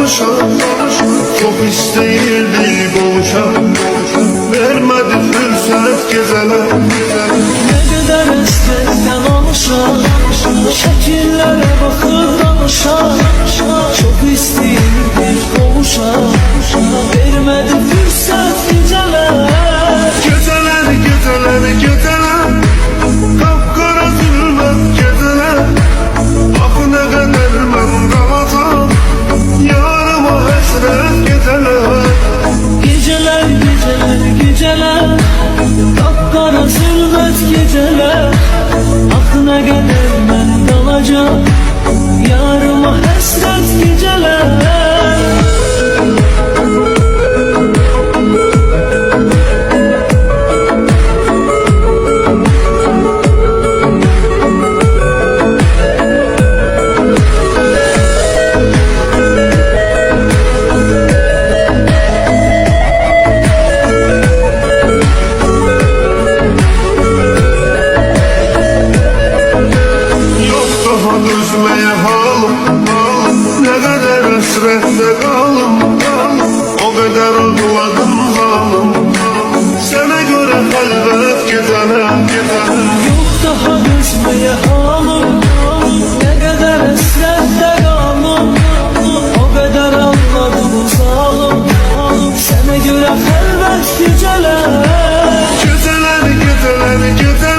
danışan. Çok isteyirdi boğuşan, vermedi fürsət gezeler. Ne kadar estekten oluşan, şekillere bakıp danışan. Çok isteyirdi boğuşan, vermedi fürsət geceler. Geceler, geceler, geceler, kapkara zulmet geceler. Ah ne kadar ben kalacağım, yarıma hasret geceler. Geceler, geceler, geceler, kapkara zülmet geceler. Ah ne kadar ben kalacağım, yarıma hasret geceler. Üzmeye halım, ne kadar hasrette kalım. O kadar ağladım zalim, sana göre halvet gidene. Yok daha üzmeye halım, ne kadar esrette kalım. O kadar anladım zalim, sana göre elbet geceler. Geceler, geceler, geceler,